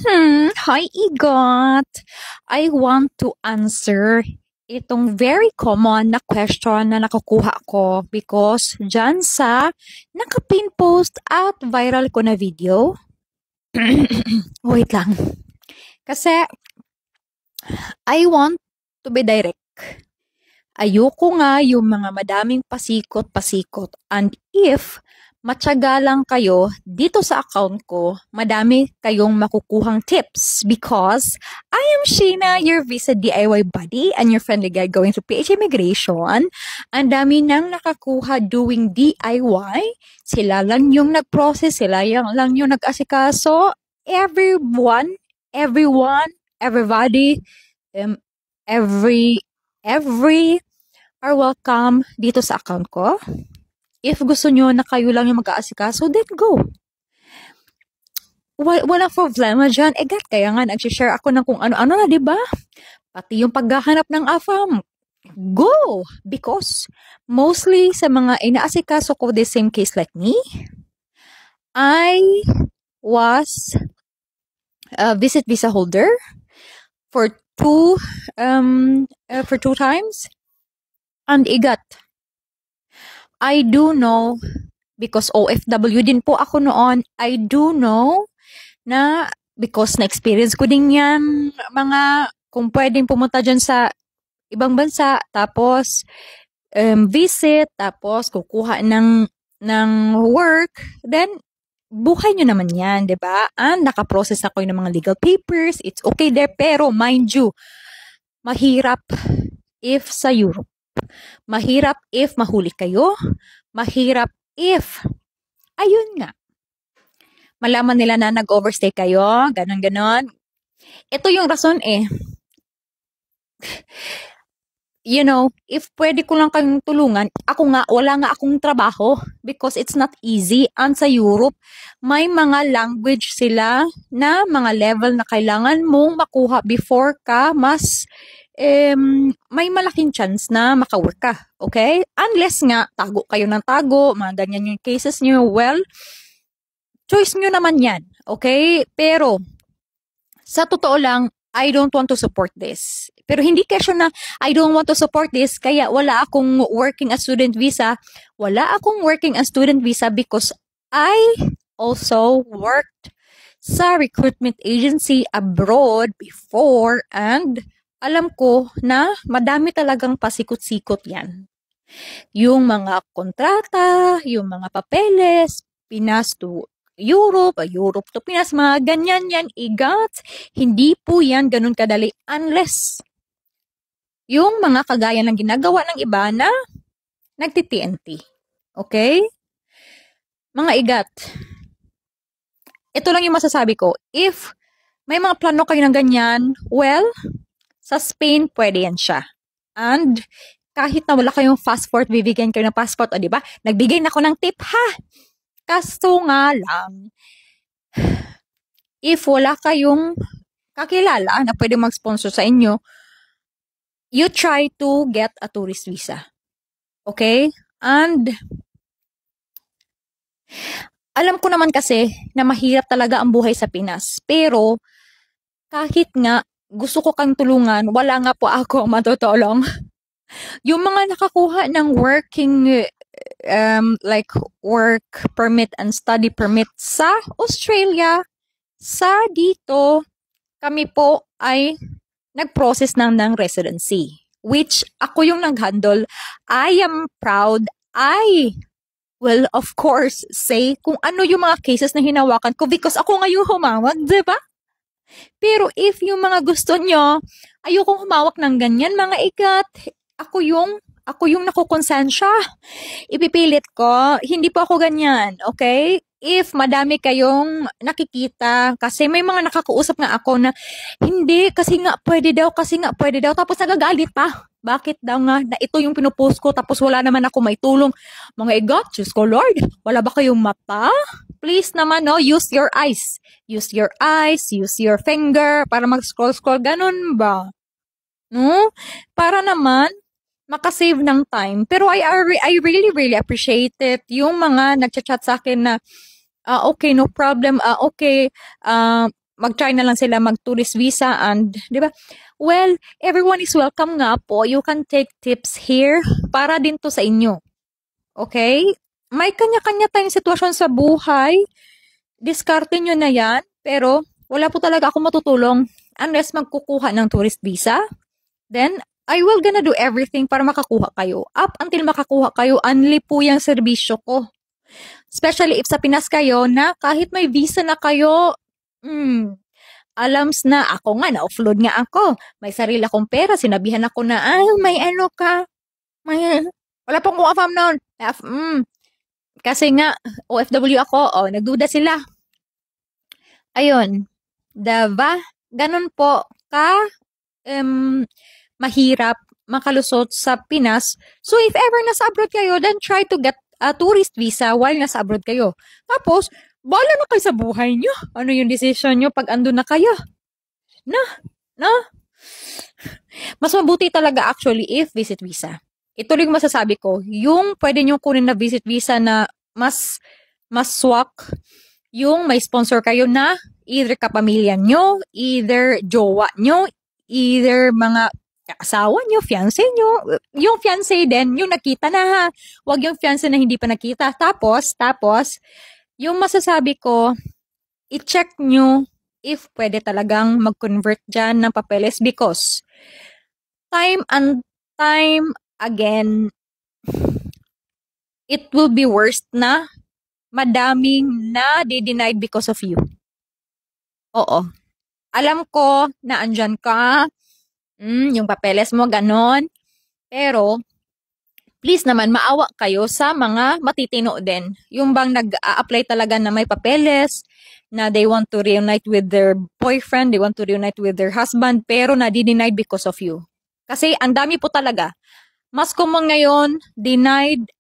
Hi, Igot. I want to answer itong very common na question na nakukuha ko because dyan sa naka-pin post at viral ko na video. Wait lang. Kasi I want to be direct. Ayoko nga yung mga madaming pasikot-pasikot. And if matyaga lang kayo dito sa account ko, madami kayong makukuhang tips because I am Sheena, your visa DIY buddy and your friendly guide going to PH Immigration. Ang dami nang nakakuha doing DIY. Sila lang yung nag-process, sila lang yung nag-asikaso. Everybody, everybody, every are welcome dito sa account ko. If gusto nyo na kayo lang yung mag-aasikaso, then go. Walang problema dyan. Kaya nga, nag-share ako ng kung ano-ano na, diba? Pati yung paghahanap ng AFAM. Go! Because mostly sa mga inaasikaso ko the same case like me, I was a visit visa holder for two times. And Igat, I do know, because OFW din po ako noon, I do know na because na-experience ko din yan, mga kung pwedeng pumunta dyan sa ibang bansa, tapos visit, tapos kukuha ng work, then buhay nyo naman yan, diba? And nakaprocess ako ng mga legal papers, it's okay there, pero mind you, mahirap if sa Europe. Mahirap if mahuli kayo. Mahirap if, ayun nga, malaman nila na nag-overstay kayo, ganon. Ito yung rason you know, if pwede ko lang kayong tulungan, wala nga akong trabaho because it's not easy. And sa Europe, may mga language sila na mga level na kailangan mong makuha before ka mas may malaking chance na makawork ka, okay? Unless nga, tago kayo ng tago, mga ganyan yung cases nyo, well, choice nyo naman yan, okay? Pero, sa totoo lang, I don't want to support this. Pero hindi kesyo na I don't want to support this, kaya wala akong working as student visa. Wala akong working as student visa because I also worked sa recruitment agency abroad before and alam ko na madami talagang pasikot-sikot yan. Yung mga kontrata, yung mga papeles, Pinas to Europe, Europe to Pinas, mga ganyan yan, Igat. Hindi po yan ganun kadali unless yung mga kagaya ng ginagawa ng iba na nagti-TNT. Okay? Mga Igat, ito lang yung masasabi ko. If may mga plano kayo ng ganyan, well, sa Spain, pwede yan siya. And kahit na wala kayong passport, bibigyan kayo ng passport, o diba? Nagbigay na ako ng tip, ha? Kaso nga lang, if wala kayong kakilala na pwede mag-sponsor sa inyo, you try to get a tourist visa. Okay? And alam ko naman kasi na mahirap talaga ang buhay sa Pinas. Pero kahit nga gusto ko kang tulungan, wala nga po ako matutulong. Yung mga nakakuha ng working like work permit and study permit sa Australia, sa dito, kami po ay nag-process ng residency. Which ako yung nag-handle. I am proud. I will of course say kung ano yung mga cases na hinawakan ko because ako nga yung humawak, diba? Pero if yung mga gusto nyo, ayokong humawak ng ganyan, mga Igat, ako yung nakukonsensya. Ipipilit ko, hindi po ako ganyan, okay? If madami kayong nakikita, kasi may mga nakakausap nga ako na, hindi, kasi nga pwede daw, tapos nagagalit pa. Bakit daw nga na ito yung pinupost ko tapos wala naman ako may tulong? Mga Igat, Diyos ko Lord, wala ba kayong mata? Please naman, no, use your eyes. Use your eyes, use your finger para mag-scroll, ganun ba? No? Para naman makasave ng time. Pero I really appreciate it. Yung mga nagchat-chat sa akin na, okay, no problem, okay, mag-try na lang sila mag-tourist visa and, di ba? Well, everyone is welcome nga po. You can take tips here para din to sa inyo. Okay? May kanya-kanya tayong sitwasyon sa buhay. Diskarte nyo na yan. Pero, wala po talaga ako matutulong unless magkukuha ng tourist visa. Then, I will gonna do everything para makakuha kayo. Up until makakuha kayo, unli po yung serbisyo ko. Especially if sa Pinas kayo na kahit may visa na kayo, alams na ako nga, na-offload nga ako. May sarili akong pera, sinabihan ako na, may ano ka, wala pong kuha noon. Kasi nga, OFW ako, nagduda sila. Ayun, diba? Ganun po mahirap makalusot sa Pinas. So, if ever nasa abroad kayo, then try to get a tourist visa while nasa abroad kayo. Tapos, bahala na kayo sa buhay nyo. Ano yung decision nyo pag andun na kayo? No? Mas mabuti talaga actually if visit visa. Ito rin masasabi ko, yung pwede nyo kunin na visit visa na mas swak, yung may sponsor kayo na either kapamilya nyo, either jowa nyo, either mga asawa nyo, fiancé nyo. Yung fiancé din, yung nakita na ha. Huwag yung fiancé na hindi pa nakita. Tapos, yung masasabi ko, i-check nyo if pwede talagang mag-convert dyan ng papeles because time and time again, it will be worst na madaming na denied because of you. Oo. Alam ko na andyan ka, yung papeles mo, ganon. Pero, please naman, maawa kayo sa mga matitino din. Yung bang nag-a-apply talaga na may papeles, na they want to reunite with their boyfriend, they want to reunite with their husband, pero na-denied because of you. Kasi ang dami po talaga. Mas common ngayon, denied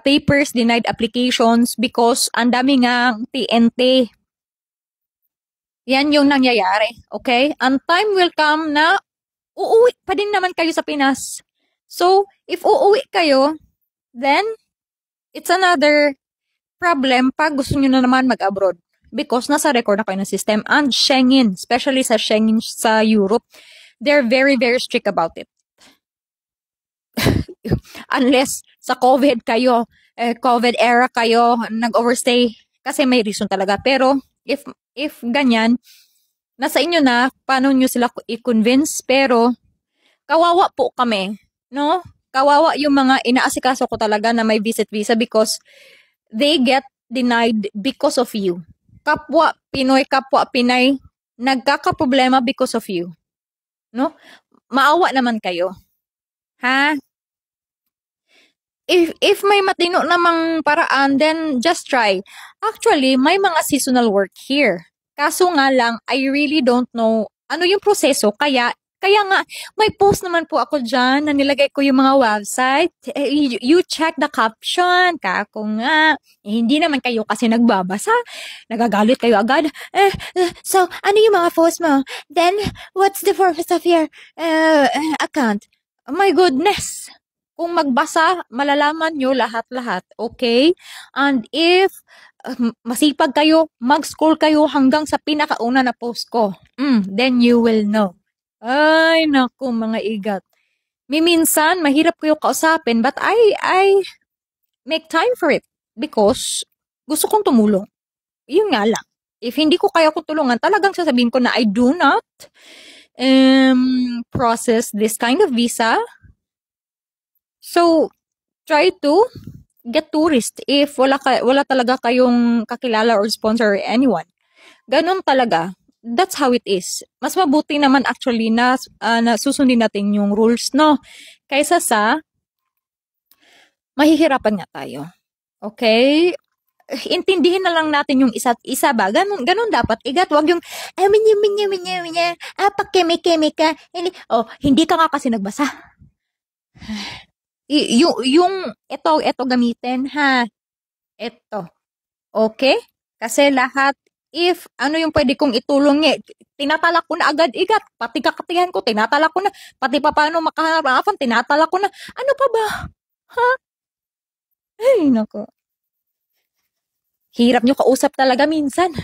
papers, denied applications because ang dami nga TNT. Yan yung nangyayari, okay? And time will come na uuwi pa din naman kayo sa Pinas. So, if uuwi kayo, then it's another problem pag gusto nyo na naman mag-abroad. Because nasa record na kayo ng system. And Schengen, especially sa Schengen sa Europe, they're very, very strict about it. Unless sa COVID kayo, COVID era kayo, nag-overstay, kasi may reason talaga. Pero, if ganyan, nasa inyo na, paano nyo sila i-convince, pero, kawawa po kami, no? Kawawa yung mga inaasikaso ko talaga na may visit visa because they get denied because of you. Kapwa Pinoy, kapwa Pinay, nagkakaproblema because of you. No? Maawa naman kayo. Ha? If may matino namang paraan, then just try. Actually, may mga seasonal work here. Kaso nga lang, I really don't know ano yung proseso. Kaya nga, may post naman po ako dyan na nilagay ko yung mga website. You check the caption. Kako nga. Hindi naman kayo kasi nagbabasa. Nagagalit kayo agad. So, ano yung mga post mo? Then, what's the purpose of your account? Oh my goodness. Kung magbasa, malalaman nyo lahat-lahat. Okay? And if masipag kayo, mag-scroll kayo hanggang sa pinakauna na post ko. Then you will know. Ay, naku, mga igat. Minsan, mahirap kayo kausapin, but I make time for it because gusto kong tumulong. Yun nga lang. If hindi ko kaya kong tulungan, talagang sasabihin ko na I do not process this kind of visa. So, try to get tourist if wala talaga kayong kakilala or sponsor or anyone. Ganun talaga. That's how it is. Mas mabuti naman actually na susundin natin yung rules, no? Kaysa sa mahihirapan nga tayo. Okay? Intindihin na lang natin yung isa't isa ba? Ganun dapat. Igat, wag yung pakeme-keme ka. Hindi ka nga kasi nagbasa. Yung ito gamitin, ha? Ito. Okay? Kasi lahat, if ano yung pwede kong itulong tinatalak ko na agad, igat. Pati kakatihan ko, tinatalak ko na. Pati pa paano makaharapan, tinatalak ko na. Ano pa ba? Ha? Ay, nako. Hirap nyo kausap talaga minsan.